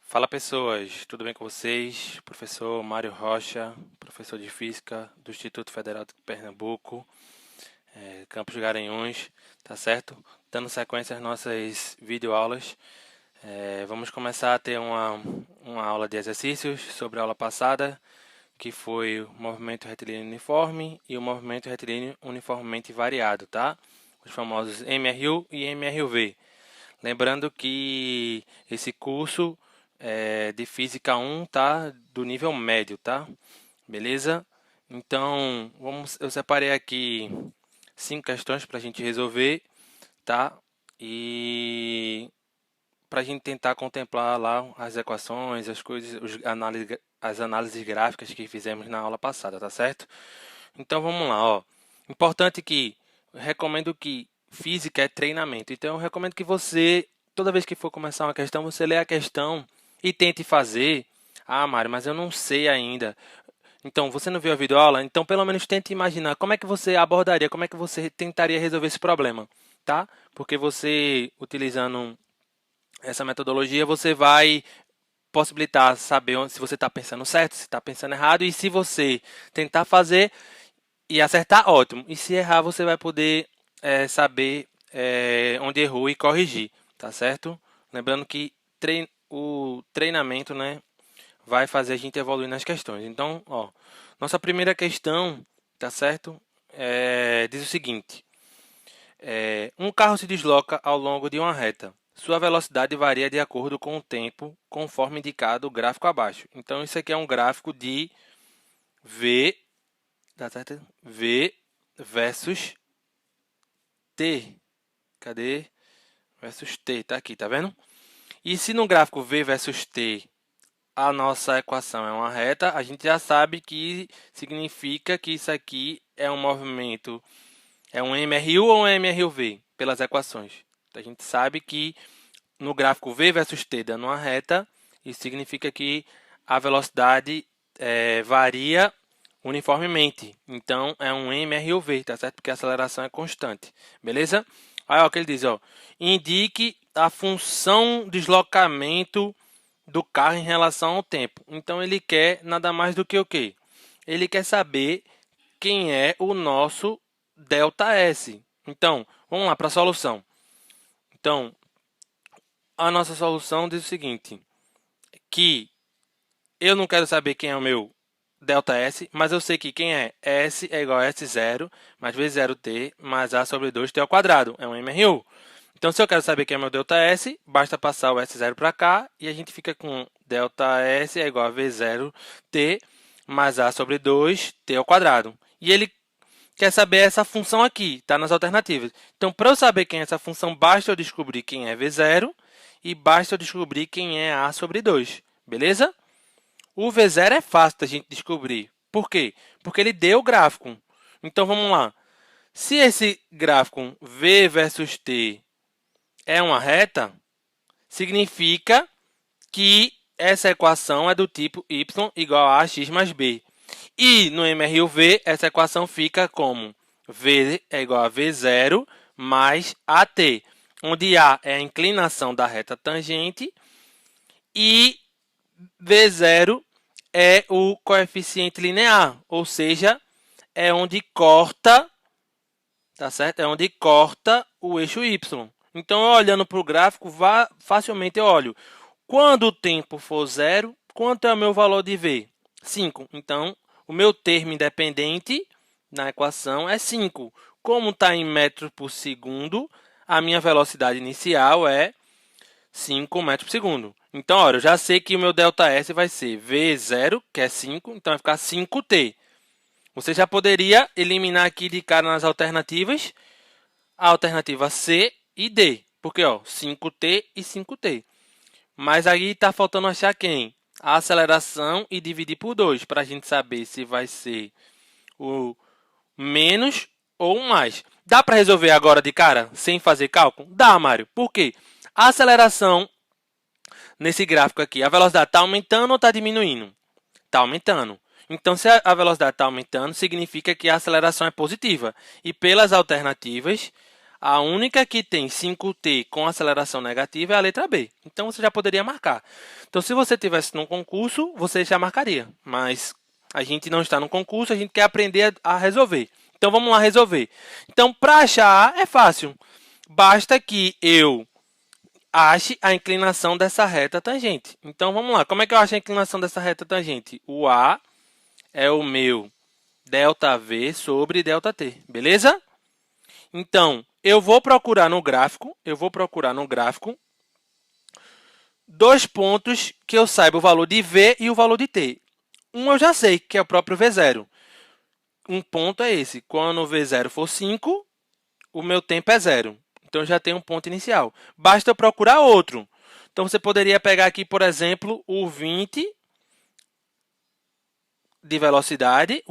Fala pessoas, tudo bem com vocês? Professor Mário Rocha, professor de Física do Instituto Federal de Pernambuco, Campos Garanhuns, tá certo? Dando sequência às nossas videoaulas, vamos começar a ter uma aula de exercícios sobre a aula passada, que foi o movimento retilíneo uniforme e o movimento retilíneo uniformemente variado, tá? Os famosos MRU e MRUV. Lembrando que esse curso é de Física 1, tá? Do nível médio, tá? Beleza? Então, eu separei aqui 5 questões para a gente resolver, tá? E para a gente tentar contemplar lá as equações, as coisas, as análises gráficas que fizemos na aula passada, tá certo? Então vamos lá, ó. Importante que recomendo que física é treinamento. Então eu recomendo que você, toda vez que for começar uma questão, você lê a questão e tente fazer. Ah, Mário, mas eu não sei ainda. Então, você não viu a videoaula? Então, pelo menos tente imaginar como é que você abordaria, como é que você tentaria resolver esse problema, tá? Porque você, utilizando essa metodologia, você vai possibilitar saber se você está pensando certo, se está pensando errado, e se você tentar fazer e acertar, ótimo. E se errar, você vai poder saber onde errou e corrigir, tá certo? Lembrando que o treinamento, né, vai fazer a gente evoluir nas questões. Então, ó, nossa primeira questão, tá certo? Diz o seguinte: um carro se desloca ao longo de uma reta. Sua velocidade varia de acordo com o tempo, conforme indicado o gráfico abaixo. Então, isso aqui é um gráfico de V, tá certo? V versus T. Cadê? Versus T, tá aqui, tá vendo? E se no gráfico V versus T a nossa equação é uma reta, a gente já sabe que significa que isso aqui é um movimento, é um MRU ou um MRUV, pelas equações. A gente sabe que no gráfico V versus T dando uma reta, isso significa que a velocidade varia uniformemente. Então, é um MRUV, tá certo? Porque a aceleração é constante. Beleza? Aí, ó, o que ele diz, ó. Indique a função deslocamento do carro em relação ao tempo. Então, ele quer nada mais do que o quê? Ele quer saber quem é o nosso ΔS. Então, vamos lá para a solução. Então, a nossa solução diz o seguinte, que eu não quero saber quem é o meu ΔS, mas eu sei que quem é S é igual a S0 mais V0T mais A sobre 2T ao quadrado. É um MRU. Então, se eu quero saber quem é meu ΔS, basta passar o S0 para cá e a gente fica com ΔS é igual a V0T mais A sobre 2T ao quadrado. E ele quer saber essa função aqui, está nas alternativas. Então, para eu saber quem é essa função, basta eu descobrir quem é V0 e basta eu descobrir quem é A sobre 2. Beleza? O V0 é fácil da gente descobrir. Por quê? Porque ele deu o gráfico. Então, vamos lá. Se esse gráfico V versus T é uma reta, significa que essa equação é do tipo y igual a x mais b. E no MRUV, essa equação fica como V é igual a V0 mais AT, onde A é a inclinação da reta tangente e V0 é o coeficiente linear, ou seja, é onde corta, tá certo? É onde corta o eixo y. Então, olhando para o gráfico, facilmente eu olho. Quando o tempo for zero, quanto é o meu valor de V? 5. Então, o meu termo independente na equação é 5. Como está em metros por segundo, a minha velocidade inicial é 5 metros por segundo. Então, olha, eu já sei que o meu ΔS vai ser V0, que é 5, então vai ficar 5T. Você já poderia eliminar aqui de cara nas alternativas a alternativa C e D, porque ó, 5T e 5T. Mas aí está faltando achar quem? A aceleração e dividir por 2, para a gente saber se vai ser o menos ou o mais. Dá para resolver agora de cara, sem fazer cálculo? Dá, Mário. Por quê? A aceleração, nesse gráfico aqui, a velocidade está aumentando ou está diminuindo? Está aumentando. Então, se a velocidade está aumentando, significa que a aceleração é positiva. E pelas alternativas, A única que tem 5t com aceleração negativa é a letra B. Então, você já poderia marcar. Então, se você estivesse num concurso, você já marcaria. Mas a gente não está no concurso, a gente quer aprender a resolver. Então, vamos lá resolver. Então, para achar A é fácil. Basta que eu ache a inclinação dessa reta tangente. Então, vamos lá. Como é que eu acho a inclinação dessa reta tangente? O A é o meu ΔV sobre ΔT. Beleza? Então, eu vou procurar no gráfico, dois pontos que eu saiba o valor de V e o valor de T. Um eu já sei, que é o próprio V0. Um ponto é esse. Quando o V0 for 5, o meu tempo é 0. Então, eu já tenho um ponto inicial. Basta eu procurar outro. Então, você poderia pegar aqui, por exemplo, o 20 de velocidade,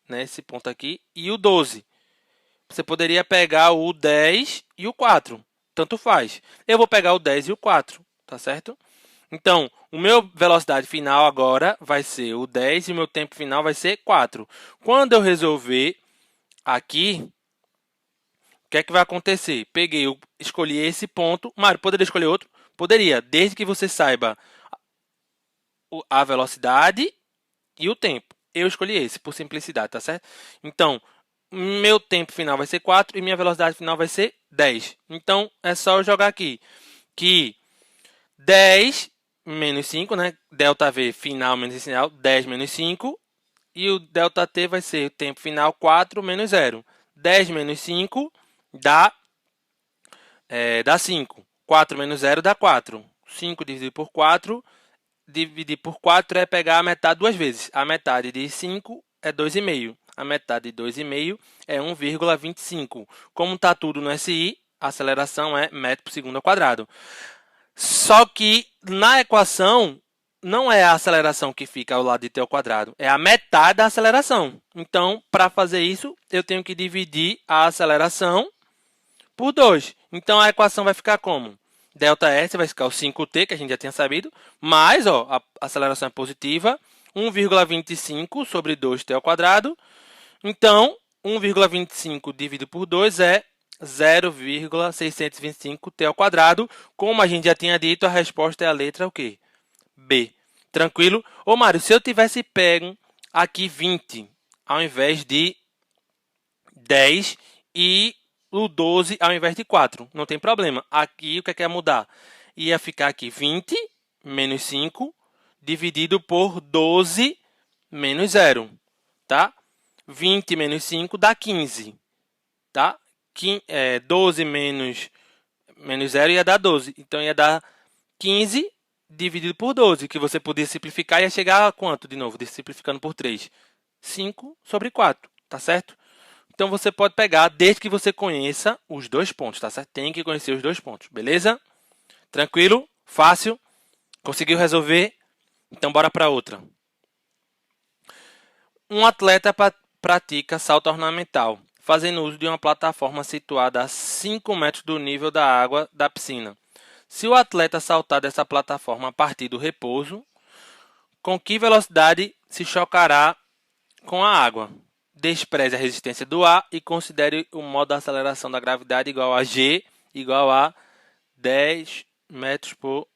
né, esse ponto aqui, e o 12. Você poderia pegar o 10 e o 4. Tanto faz. Eu vou pegar o 10 e o 4, tá certo? Então, o meu velocidade final agora vai ser o 10 e o meu tempo final vai ser 4. Quando eu resolver aqui, o que é que vai acontecer? Escolhi esse ponto. Mário, poderia escolher outro? Poderia, desde que você saiba a velocidade e o tempo. Eu escolhi esse, por simplicidade, tá certo? Então, meu tempo final vai ser 4 e minha velocidade final vai ser 10. Então, é só eu jogar aqui que 10 menos 5, né? ΔV final menos inicial, 10 menos 5. E o ΔT vai ser o tempo final 4 menos 0. 10 menos 5 dá 5. 4 menos 0 dá 4. 5 dividido por 4. Dividir por 4 é pegar a metade duas vezes. A metade de 5 é 2,5. A metade de 2,5 é 1,25. Como está tudo no SI, a aceleração é metro por segundo ao quadrado. Só que na equação não é a aceleração que fica ao lado de t ao quadrado, é a metade da aceleração. Então, para fazer isso, eu tenho que dividir a aceleração por 2. Então, a equação vai ficar como? ΔS vai ficar o 5t, que a gente já tinha sabido, mais a aceleração é positiva, 1,25 sobre 2t ao quadrado. Então, 1,25 dividido por 2 é 0,625t ao quadrado. Como a gente já tinha dito, a resposta é a letra o quê? B. Tranquilo? Ô, Mário, se eu tivesse pego aqui 20 ao invés de 10 e o 12 ao invés de 4, não tem problema. Aqui, o que é que ia mudar? Ia ficar aqui 20 menos 5 dividido por 12 menos 0, tá? 20 menos 5 dá 15, tá? 12 menos 0 ia dar 12. Então, ia dar 15 dividido por 12, que você podia simplificar e ia chegar a quanto, de novo, simplificando por 3? 5 sobre 4, tá certo? Então, você pode pegar, desde que você conheça os dois pontos, tá certo? Tem que conhecer os dois pontos, beleza? Tranquilo? Fácil? Conseguiu resolver? Então, bora para outra. Um atleta pratica salto ornamental, fazendo uso de uma plataforma situada a 5 metros do nível da água da piscina. Se o atleta saltar dessa plataforma a partir do repouso, com que velocidade se chocará com a água? Despreze a resistência do ar e considere o modo de aceleração da gravidade igual a G igual a 10 metros por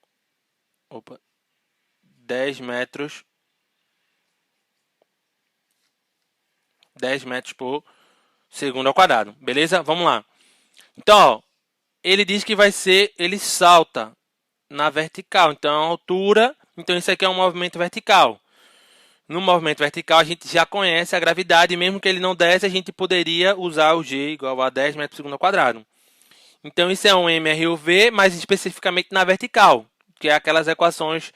10 metros por segundo ao quadrado. Beleza? Vamos lá. Então, ele diz que ele salta na vertical. Então, a altura. Então, isso aqui é um movimento vertical. No movimento vertical, a gente já conhece a gravidade. Mesmo que ele não desce, a gente poderia usar o G igual a 10 metros por segundo ao quadrado. Então, isso é um MRUV, mas especificamente na vertical, que é aquelas equações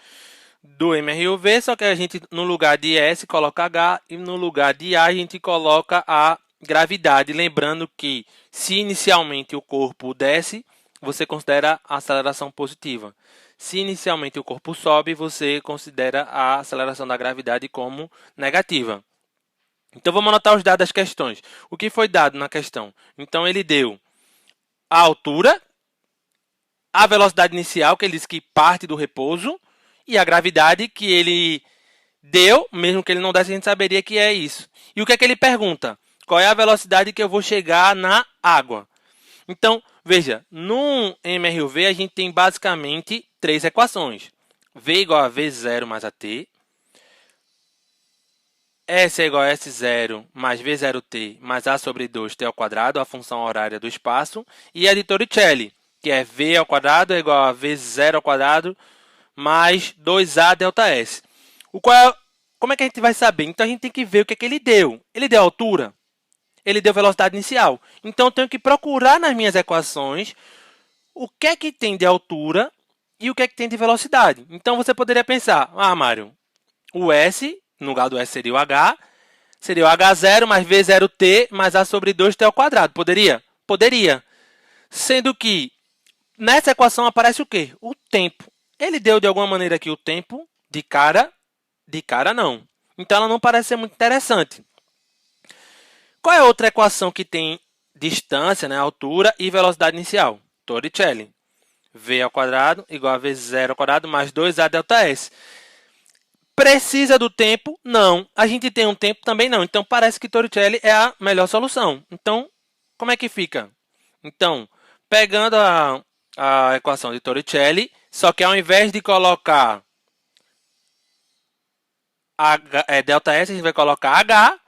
do MRUV, só que a gente, no lugar de S, coloca H, e no lugar de A, a gente coloca a gravidade. Lembrando que, se inicialmente o corpo desce, você considera a aceleração positiva. Se inicialmente o corpo sobe, você considera a aceleração da gravidade como negativa. Então, vamos anotar os dados das questões. O que foi dado na questão? Então, ele deu a altura, a velocidade inicial, que ele disse que parte do repouso, e a gravidade que ele deu, mesmo que ele não desse, a gente saberia que é isso. E o que é que ele pergunta? Qual é a velocidade que eu vou chegar na água? Então, veja, no MRUV a gente tem basicamente 3 equações. V igual a V0 mais AT. S é igual a S0 mais V0t mais A sobre 2t ao quadrado, a função horária do espaço. E a de Torricelli, que é V ao quadrado é igual a V0 ao quadrado mais 2A delta S. Como é que a gente vai saber? Então, a gente tem que ver o que é que ele deu. Ele deu altura? Ele deu velocidade inicial. Então, eu tenho que procurar nas minhas equações o que é que tem de altura e o que é que tem de velocidade. Então, você poderia pensar, Mário, o S, no lugar do S seria o H H0 mais V0t mais A sobre 2t ao quadrado. Poderia? Poderia. Sendo que nessa equação aparece o quê? O tempo. Ele deu de alguma maneira aqui o tempo de cara? De cara, não. Então, ela não parece ser muito interessante. Qual é a outra equação que tem distância, né, altura e velocidade inicial? Torricelli. V ao quadrado igual a V0 ao quadrado mais 2A delta S. Precisa do tempo? Não. A gente tem um tempo? Também não. Então, parece que Torricelli é a melhor solução. Então, como é que fica? Então, pegando a equação de Torricelli, só que ao invés de colocar delta S, a gente vai colocar H,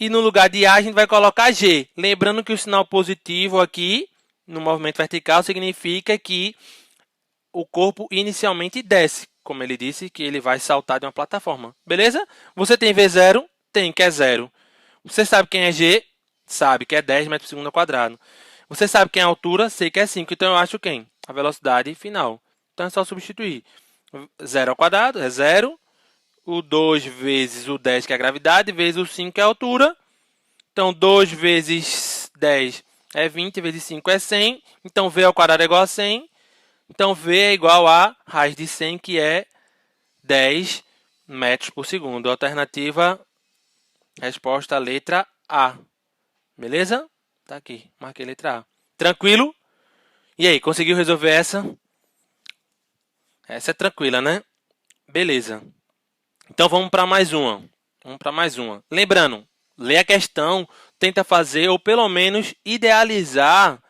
e no lugar de A, a gente vai colocar G. Lembrando que o sinal positivo aqui, no movimento vertical, significa que o corpo inicialmente desce. Como ele disse, que ele vai saltar de uma plataforma. Beleza? Você tem V0? Tem, que é 0. Você sabe quem é G? Sabe, que é 10 metros por segundo ao quadrado. Você sabe quem é a altura? Sei que é 5. Então, eu acho quem? A velocidade final. Então, é só substituir. 0 ao quadrado é 0. O 2 vezes o 10, que é a gravidade, vezes o 5, que é a altura. Então, 2 vezes 10 é 20, vezes 5 é 100. Então, V ao quadrado é igual a 100. Então, V é igual a raiz de 100, que é 10 metros por segundo. Alternativa, resposta, letra A. Beleza? Tá aqui, marquei letra A. Tranquilo? E aí, conseguiu resolver essa? Essa é tranquila, né? Beleza. Então, vamos para mais uma. Lembrando, lê a questão, tenta fazer, ou pelo menos idealizar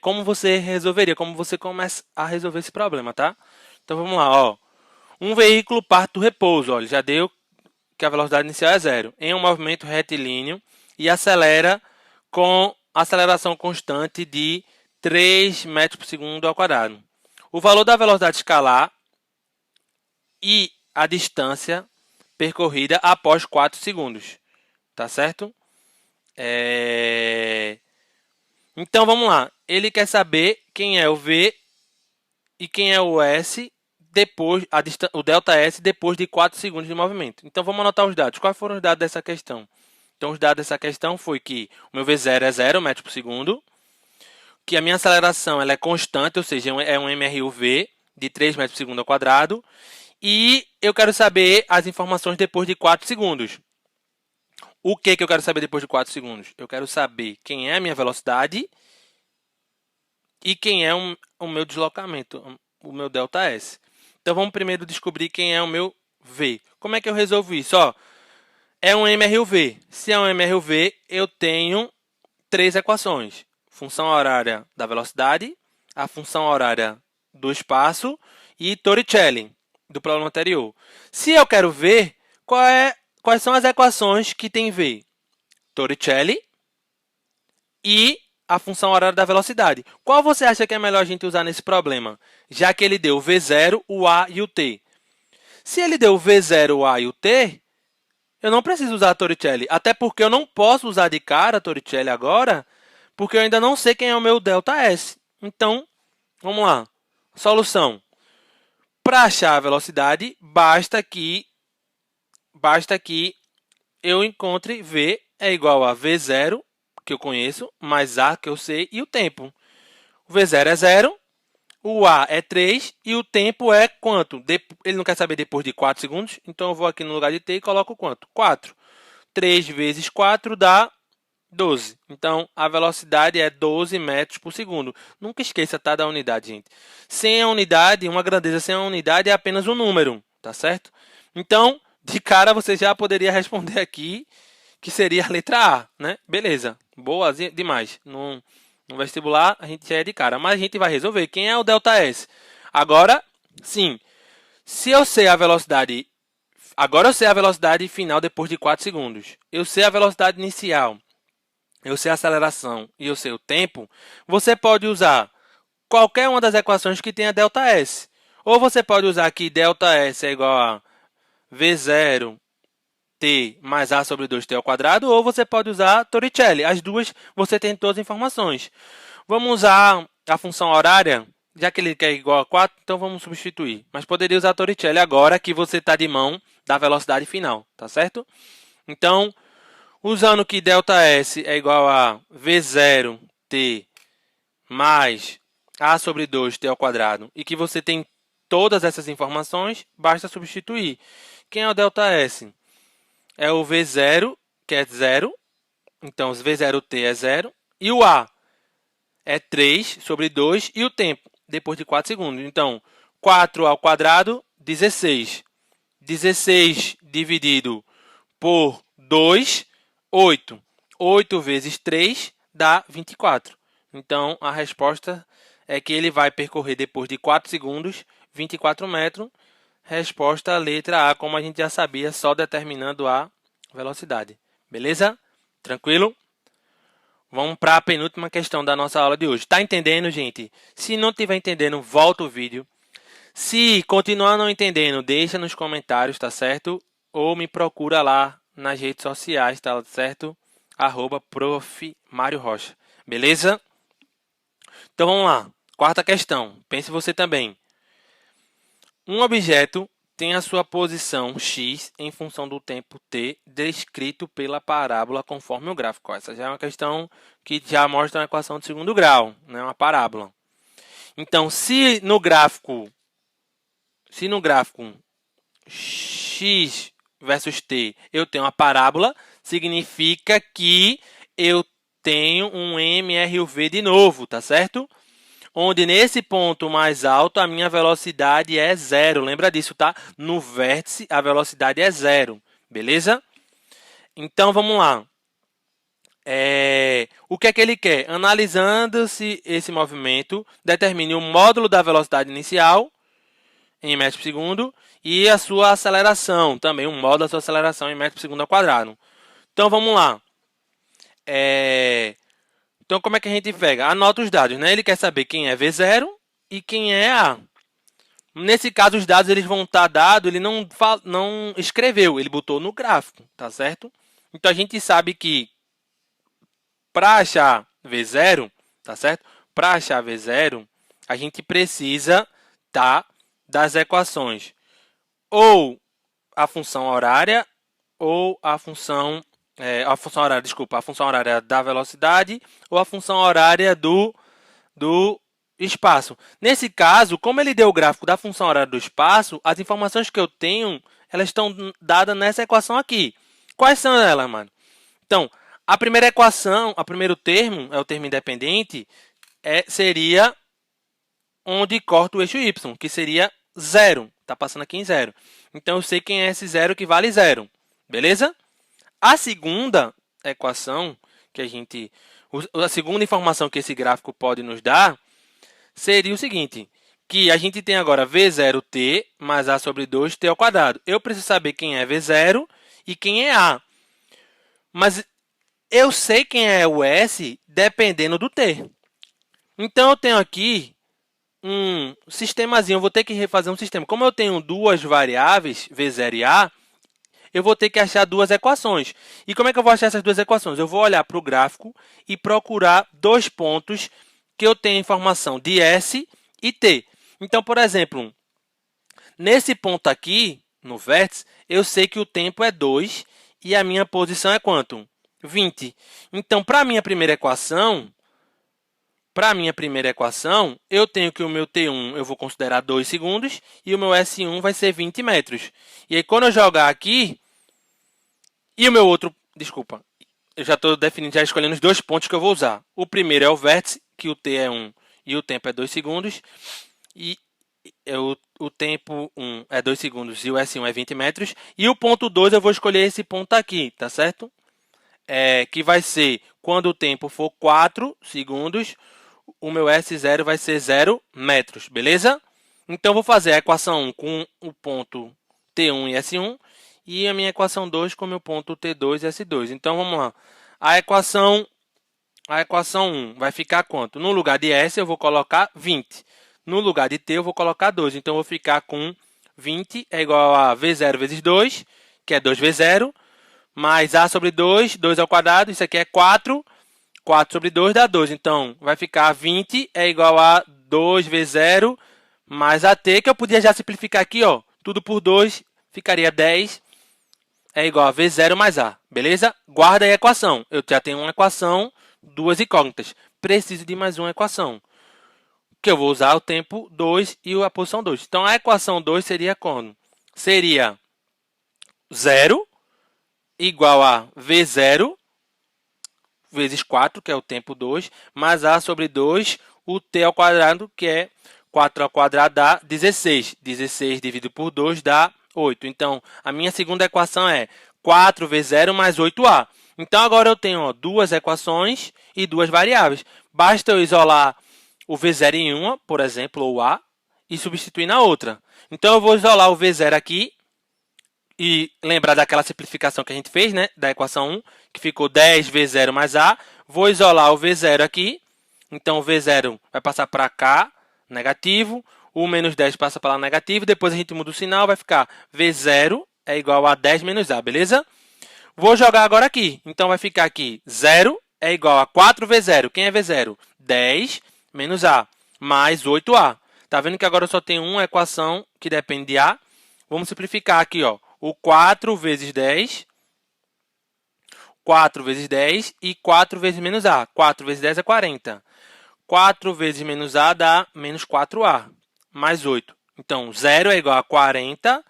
como você resolveria, como você começa a resolver esse problema, tá? Então, vamos lá, ó. Um veículo parte do repouso, ó, ele já deu que a velocidade inicial é 0, em um movimento retilíneo e acelera com aceleração constante de 3 metros por segundo ao quadrado. O valor da velocidade escalar e a distância percorrida após 4 segundos. Tá certo? Então, vamos lá. Ele quer saber quem é o V e quem é o S depois, o delta S depois de 4 segundos de movimento. Então, vamos anotar os dados. Quais foram os dados dessa questão? Então, os dados dessa questão foi que o meu V0 é 0 metros por segundo, que a minha aceleração ela é constante, ou seja, é um MRUV de 3 metros por segundo ao quadrado, e eu quero saber as informações depois de 4 segundos. O que eu quero saber depois de 4 segundos? Eu quero saber quem é a minha velocidade e quem é o meu deslocamento, o meu delta S. Então, vamos primeiro descobrir quem é o meu V. Como é que eu resolvo isso? Ó, é um MRUV. Se é um MRUV, eu tenho 3 equações. Função horária da velocidade, a função horária do espaço e Torricelli, do problema anterior. Se eu quero ver quais são as equações que tem V, Torricelli e a função horária da velocidade. Qual você acha que é melhor a gente usar nesse problema? Já que ele deu o V0, o A e o T. Se ele deu o V0, o A e o T, eu não preciso usar a Torricelli. Até porque eu não posso usar de cara a Torricelli agora, porque eu ainda não sei quem é o meu delta S. Então, vamos lá. Solução. Para achar a velocidade, basta que eu encontre V é igual a V0, que eu conheço, mais A, que eu sei, e o tempo. O V0 é 0, o A é 3 e o tempo é quanto? Ele não quer saber depois de 4 segundos, então eu vou aqui no lugar de T e coloco quanto? 4. 3 vezes 4 dá 12. Então, a velocidade é 12 metros por segundo. Nunca esqueça, tá, da unidade, gente. Sem a unidade, uma grandeza sem a unidade é apenas um número, tá certo? Então, de cara, você já poderia responder aqui que seria a letra A, né? Beleza, boa demais. No vestibular, a gente já é de cara, mas a gente vai resolver. Quem é o ΔS? Agora, sim, se eu sei a velocidade... Agora eu sei a velocidade final depois de 4 segundos. Eu sei a velocidade inicial. Eu sei a aceleração e eu sei o tempo. Você pode usar qualquer uma das equações que tenha ΔS. Ou você pode usar que ΔS é igual a V0 t mais a sobre 2t ao quadrado, ou você pode usar Torricelli. As duas você tem todas as informações. Vamos usar a função horária, já que ele quer igual a 4, então vamos substituir. Mas poderia usar Torricelli agora que você está de mão da velocidade final, tá certo? Então, usando que ΔS é igual a V0t mais a sobre 2t ao quadrado, e que você tem todas essas informações, basta substituir. Quem é o ΔS? É o V0, que é 0. Então, o V0t é 0. E o A é 3 sobre 2. E o tempo, depois de 4 segundos. Então, 4 ao quadrado, 16. 16 dividido por 2, 8. 8 vezes 3 dá 24. Então, a resposta é que ele vai percorrer, depois de 4 segundos, 24 metros. Resposta letra A, como a gente já sabia, só determinando a velocidade. Beleza? Tranquilo? Vamos para a penúltima questão da nossa aula de hoje. Tá entendendo, gente? Se não estiver entendendo, volta o vídeo. Se continuar não entendendo, deixa nos comentários, tá certo? Ou me procura lá nas redes sociais, tá certo? @Prof. Mário Rocha. Beleza? Então vamos lá. Quarta questão. Pense você também. Um objeto tem a sua posição x em função do tempo t descrito pela parábola conforme o gráfico. Essa já é uma questão que já mostra uma equação de segundo grau, né? Uma parábola. Então, se no gráfico x versus t eu tenho uma parábola, significa que eu tenho um MRUV de novo, tá certo? Onde nesse ponto mais alto a minha velocidade é 0. Lembra disso, tá? No vértice a velocidade é 0. Beleza? Então vamos lá. O que é que ele quer? Analisando-se esse movimento, determine o módulo da velocidade inicial em metros por segundo e a sua aceleração, também o módulo da sua aceleração em metros por segundo ao quadrado. Então vamos lá. Então, como é que a gente pega? Anota os dados, né? Ele quer saber quem é V0 e quem é A. Nesse caso, os dados eles vão estar dados, ele não escreveu, ele botou no gráfico, tá certo? Então, a gente sabe que para achar V0, tá certo? Para achar V0, a gente precisa das equações ou a função horária ou a função a função horária da velocidade ou a função horária do espaço. Nesse caso, como ele deu o gráfico da função horária do espaço, as informações que eu tenho, elas estão dadas nessa equação aqui. Quais são elas, mano? Então, a primeira equação, o primeiro termo, é o termo independente, seria onde corta o eixo y, que seria 0. Está passando aqui em 0. Então, eu sei quem é esse 0 que vale 0. Beleza? A segunda equação a segunda informação que esse gráfico pode nos dar seria o seguinte, que a gente tem agora V0t mais A sobre 2t ao quadrado. Eu preciso saber quem é V0 e quem é A. Mas eu sei quem é o S dependendo do t. Então, eu tenho aqui um sistemazinho, eu vou ter que refazer um sistema. Como eu tenho duas variáveis, V0 e A, eu vou ter que achar duas equações. E como é que eu vou achar essas duas equações? Eu vou olhar para o gráfico e procurar dois pontos que eu tenho informação de S e T. Então, por exemplo, nesse ponto aqui, no vértice, eu sei que o tempo é 2 e a minha posição é quanto? 20. Então, para a minha primeira equação, eu tenho que o meu T1 eu vou considerar 2 segundos e o meu S1 vai ser 20 metros. E aí, quando eu jogar aqui, e o meu outro, desculpa, eu já estou definindo, já escolhendo os dois pontos que eu vou usar. O primeiro é o vértice, que o T é 1 e o tempo é 2 segundos. E o tempo 1 é 2 segundos e o S1 é 20 metros. E o ponto 2 eu vou escolher esse ponto aqui, tá certo? que vai ser, quando o tempo for 4 segundos, o meu S0 vai ser 0 metros, beleza? Então, vou fazer a equação 1 com o ponto T1 e S1 e a minha equação 2 com o meu ponto T2 e S2. Então, vamos lá. A equação 1 vai ficar quanto? No lugar de S, eu vou colocar 20. No lugar de T, eu vou colocar 2. Então, eu vou ficar com 20 é igual a V0 vezes 2, que é 2V0, mais A sobre 2, 2 ao quadrado, isso aqui é 4. 4 sobre 2 dá 2. Então, vai ficar 20 é igual a 2V0 mais AT, que eu podia já simplificar aqui, ó. Tudo por 2, ficaria 10 é igual a V0 mais A, beleza? Guarda aí a equação. Eu já tenho uma equação, duas incógnitas. Preciso de mais uma equação, que eu vou usar o tempo 2 e a posição 2. Então, a equação 2 seria como? Seria 0 igual a V0 vezes 4, que é o tempo 2, mais A sobre 2, o T ao quadrado, que é 4 ao quadrado dá 16. 16 dividido por 2 dá 8. Então, a minha segunda equação é 4V0 mais 8A. Então, agora eu tenho, ó, duas equações e duas variáveis. Basta eu isolar o V0 em uma, por exemplo, ou A, e substituir na outra. Então, eu vou isolar o V0 aqui e lembrar daquela simplificação que a gente fez, né, da equação 1, que ficou 10V0 mais A. Vou isolar o V0 aqui. Então, o V0 vai passar para cá, negativo. O menos 10 passa para lá, negativo. Depois a gente muda o sinal, vai ficar V0 é igual a 10 menos A, beleza? Vou jogar agora aqui. Então, vai ficar aqui 0 é igual a 4V0. Quem é V0? 10 menos A, mais 8A. Tá vendo que agora eu só tenho uma equação que depende de A? Vamos simplificar aqui, ó. O 4 vezes 10, 4 vezes 10 e 4 vezes menos A. 4 vezes 10 é 40. 4 vezes menos A dá menos 4A, mais 8. Então, 0 é igual a 40,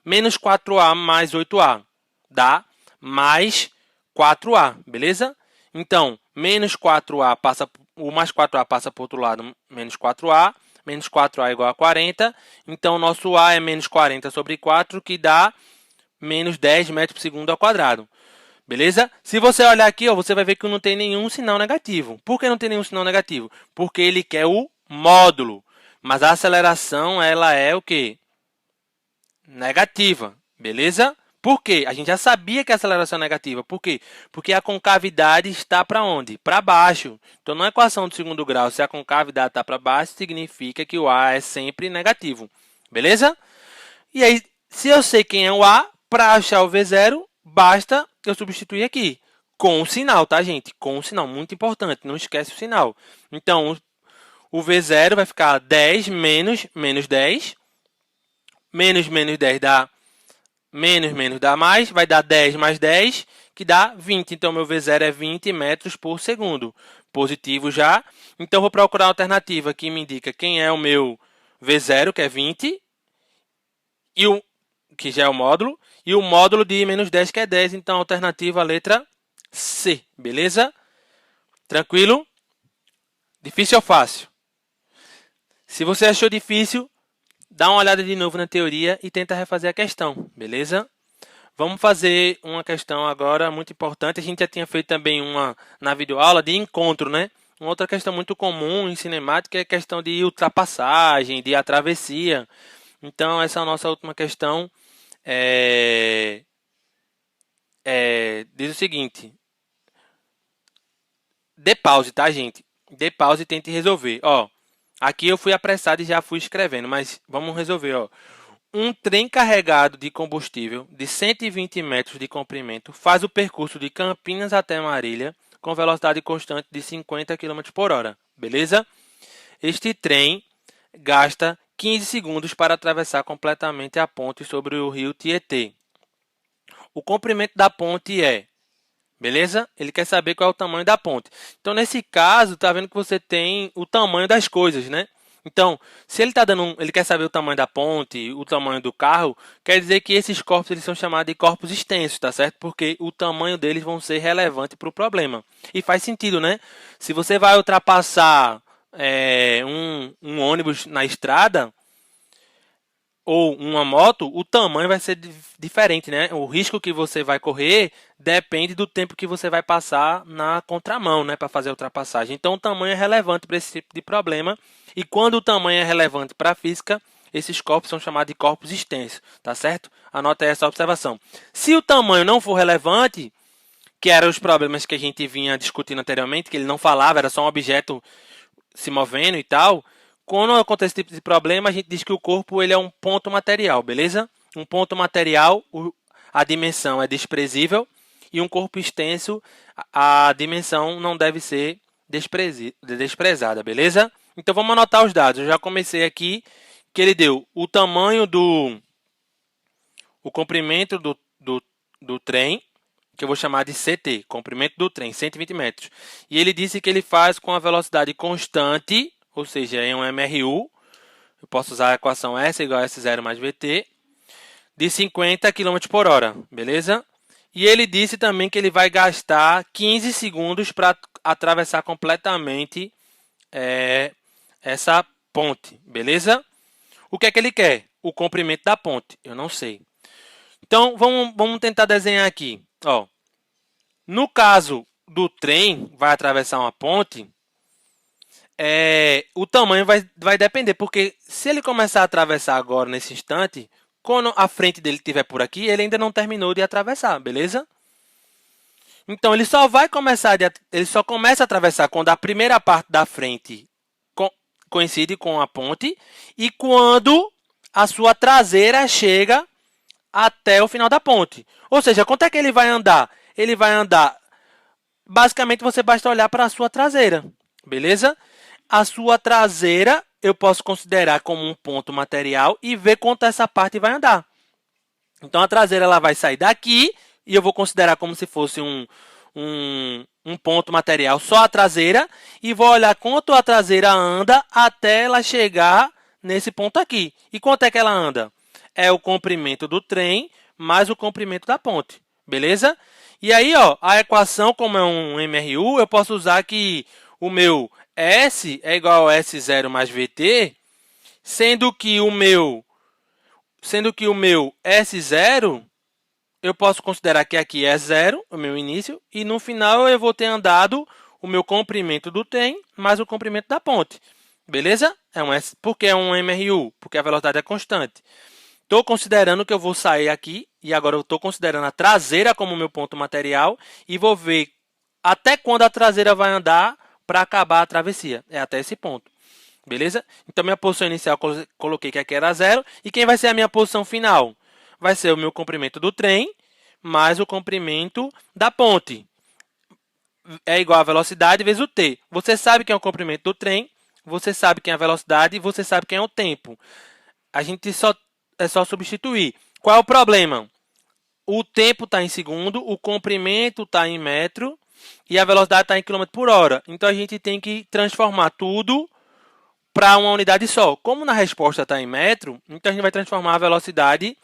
menos 4A mais 8A, dá mais 4A, beleza? Então, menos 4A passa, o mais 4A passa para o outro lado, menos 4A. Menos 4A é igual a 40. Então, nosso A é menos 40 sobre 4, que dá menos 10 metros por segundo ao quadrado. Beleza? Se você olhar aqui, ó, você vai ver que não tem nenhum sinal negativo. Por que não tem nenhum sinal negativo? Porque ele quer o módulo. Mas a aceleração, ela é o quê? Negativa. Beleza? Por quê? A gente já sabia que a aceleração é negativa. Por quê? Porque a concavidade está para onde? Para baixo. Então, na equação do segundo grau, se a concavidade está para baixo, significa que o A é sempre negativo. Beleza? E aí, se eu sei quem é o A, para achar o V0, basta eu substituir aqui. Com o sinal, tá, gente? Com o sinal. Muito importante. Não esquece o sinal. Então, o V0 vai ficar 10 menos 10. Menos 10 dá menos dá mais, vai dar 10 mais 10, que dá 20. Então, meu V0 é 20 metros por segundo. Positivo já. Então, vou procurar a alternativa que me indica quem é o meu V0, que é 20, e que já é o módulo, e o módulo de menos 10, que é 10. Então, alternativa, letra C. Beleza? Tranquilo? Difícil ou fácil? Se você achou difícil, dá uma olhada de novo na teoria e tenta refazer a questão, beleza? Vamos fazer uma questão agora muito importante. A gente já tinha feito também uma na videoaula de encontro, né? Uma outra questão muito comum em cinemática é a questão de ultrapassagem, de travessia. Então, essa é a nossa última questão. Diz o seguinte. Dê pause, tá, gente? Dê pause e tente resolver. Ó, aqui eu fui apressado e já fui escrevendo, mas vamos resolver, ó. Um trem carregado de combustível de 120 metros de comprimento faz o percurso de Campinas até Marília com velocidade constante de 50 km por hora. Beleza? Este trem gasta 15 segundos para atravessar completamente a ponte sobre o rio Tietê. O comprimento da ponte é... Beleza? Ele quer saber qual é o tamanho da ponte. Então, nesse caso, tá vendo que você tem o tamanho das coisas, né? Então, se ele ele quer saber o tamanho da ponte, o tamanho do carro, quer dizer que esses corpos eles são chamados de corpos extensos, tá certo? Porque o tamanho deles vão ser relevante para o problema. E faz sentido, né? Se você vai ultrapassar um ônibus na estrada, ou uma moto, o tamanho vai ser diferente, né? O risco que você vai correr depende do tempo que você vai passar na contramão, né, para fazer a ultrapassagem. Então, o tamanho é relevante para esse tipo de problema. E quando o tamanho é relevante para a física, esses corpos são chamados de corpos extensos, tá certo? Anota aí essa observação. Se o tamanho não for relevante, que eram os problemas que a gente vinha discutindo anteriormente, que ele não falava, era só um objeto se movendo e tal. Quando acontece esse tipo de problema, a gente diz que o corpo ele é um ponto material, beleza? Um ponto material, a dimensão é desprezível, e um corpo extenso, a dimensão não deve ser desprezada, beleza? Então vamos anotar os dados. Eu já comecei aqui que ele deu o tamanho o comprimento do trem, que eu vou chamar de CT, comprimento do trem, 120 metros. E ele disse que ele faz com a velocidade constante, ou seja, em um MRU, eu posso usar a equação S igual a S0 mais VT, de 50 km por hora, beleza? E ele disse também que ele vai gastar 15 segundos para atravessar completamente essa ponte, beleza? O que é que ele quer? O comprimento da ponte, eu não sei. Então, vamos tentar desenhar aqui. Ó, no caso do trem, vai atravessar uma ponte, o tamanho vai depender, porque se ele começar a atravessar agora, nesse instante, quando a frente dele estiver por aqui, ele ainda não terminou de atravessar, beleza? Então, ele só começa a atravessar quando a primeira parte da frente coincide com a ponte e quando a sua traseira chega até o final da ponte. Ou seja, quanto é que ele vai andar? Ele vai andar... Basicamente, você basta olhar para a sua traseira, beleza? A sua traseira eu posso considerar como um ponto material e ver quanto essa parte vai andar. Então, a traseira ela vai sair daqui e eu vou considerar como se fosse um ponto material só a traseira e vou olhar quanto a traseira anda até ela chegar nesse ponto aqui. E quanto é que ela anda? É o comprimento do trem mais o comprimento da ponte, beleza? E aí, ó, a equação, como é um MRU, eu posso usar que o meu S é igual a S0 mais VT, sendo que o meu S0, eu posso considerar que aqui é 0, o meu início, e no final eu vou ter andado o meu comprimento do trem mais o comprimento da ponte. Beleza? Por que é um MRU? Porque a velocidade é constante. Estou considerando que eu vou sair aqui, e agora eu estou considerando a traseira como meu ponto material, e vou ver até quando a traseira vai andar para acabar a travessia. É até esse ponto. Beleza? Então, minha posição inicial eu coloquei que aqui era 0. E quem vai ser a minha posição final? Vai ser o meu comprimento do trem mais o comprimento da ponte. É igual a velocidade vezes o t. Você sabe quem é o comprimento do trem, você sabe quem é a velocidade e você sabe quem é o tempo. A gente é só substituir. Qual é o problema? O tempo está em segundo, o comprimento está em metro e a velocidade está em quilômetro por hora. Então, a gente tem que transformar tudo para uma unidade só. Como na resposta está em metro, então a gente vai transformar a velocidade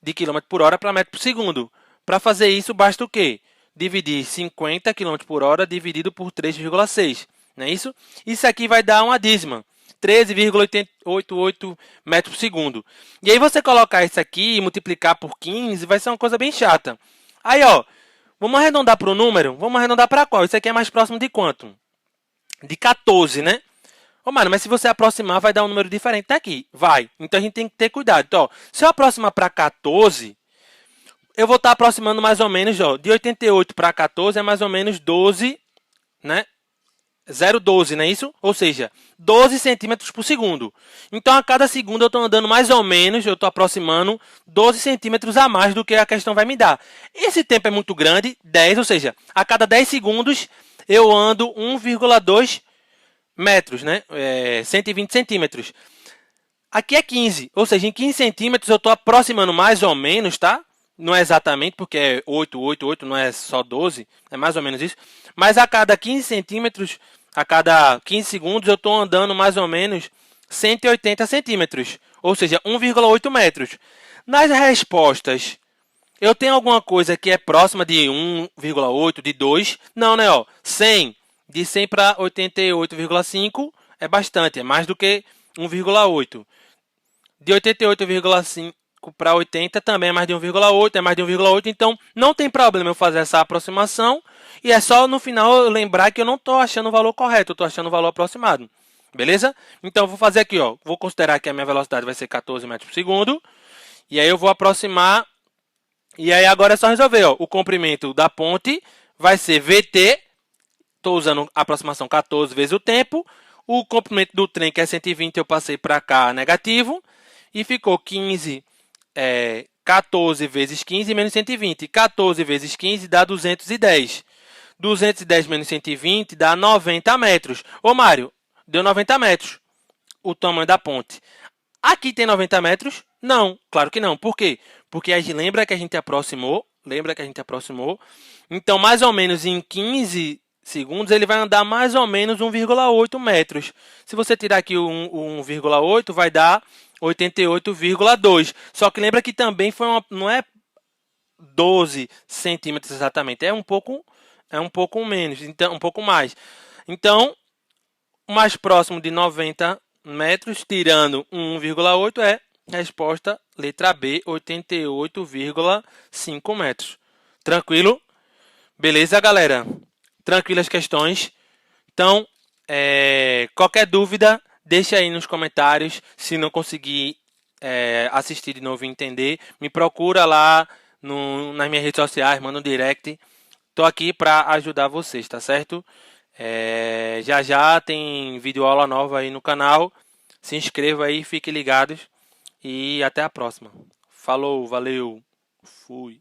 de quilômetro por hora para metro por segundo. Para fazer isso, basta o quê? Dividir 50 km por hora dividido por 3,6. Não é isso? Isso aqui vai dar uma dízima. 13,888 metros por segundo. E aí você colocar isso aqui e multiplicar por 15 vai ser uma coisa bem chata. Aí, ó, vamos arredondar para o número? Vamos arredondar para qual? Isso aqui é mais próximo de quanto? De 14, né? Ô, mano, mas se você aproximar, vai dar um número diferente daqui. Vai. Então, a gente tem que ter cuidado. Então, ó, se eu aproximar para 14, eu vou estar aproximando mais ou menos, ó, de 88 para 14 é mais ou menos 12, né? 0,12, não é isso? Ou seja, 12 centímetros por segundo. Então, a cada segundo eu estou andando mais ou menos, eu estou aproximando 12 centímetros a mais do que a questão vai me dar. Esse tempo é muito grande, 10, ou seja, a cada 10 segundos eu ando 1,2 metros, né? 120 centímetros. Aqui é 15, ou seja, em 15 centímetros eu estou aproximando mais ou menos, tá? Não é exatamente, porque é 8, 8, 8, não é só 12, é mais ou menos isso. Mas a cada 15 centímetros, a cada 15 segundos, eu estou andando mais ou menos 180 centímetros, ou seja, 1,8 metros. Nas respostas, eu tenho alguma coisa que é próxima de 1,8, de 2? Não, né? Ó, 100, de 100 para 88,5 é bastante, é mais do que 1,8. De 88,5 para 80 também é mais de 1,8, é mais de 1,8. Então, não tem problema eu fazer essa aproximação. E é só no final eu lembrar que eu não estou achando o valor correto, eu estou achando o valor aproximado. Beleza? Então, eu vou fazer aqui, ó. Vou considerar que a minha velocidade vai ser 14 metros por segundo. E aí eu vou aproximar. E aí agora é só resolver, ó. O comprimento da ponte vai ser VT. Estou usando a aproximação 14 vezes o tempo. O comprimento do trem, que é 120, eu passei para cá negativo. E ficou 14 vezes 15 menos 120. 14 vezes 15 dá 210. 210 menos 120 dá 90 metros. Ô, Mário, deu 90 metros o tamanho da ponte. Aqui tem 90 metros? Não, claro que não. Por quê? Porque a gente lembra que a gente aproximou. Lembra que a gente aproximou. Então, mais ou menos em 15 segundos, ele vai andar mais ou menos 1,8 metros. Se você tirar aqui o 1,8, vai dar 88,2. Só que lembra que também foi não é 12 centímetros exatamente, é um pouco menos, então um pouco mais. Então, o mais próximo de 90 metros, tirando 1,8, é resposta letra B, 88,5 metros. Tranquilo? Beleza, galera? Tranquilas questões? Então, qualquer dúvida, deixa aí nos comentários. Se não conseguir assistir de novo e entender, me procura lá nas minhas redes sociais, manda um direct. Tô aqui para ajudar vocês, tá certo? Já já tem vídeo aula nova aí no canal. Se inscreva aí, fiquem ligados e até a próxima. Falou, valeu, fui.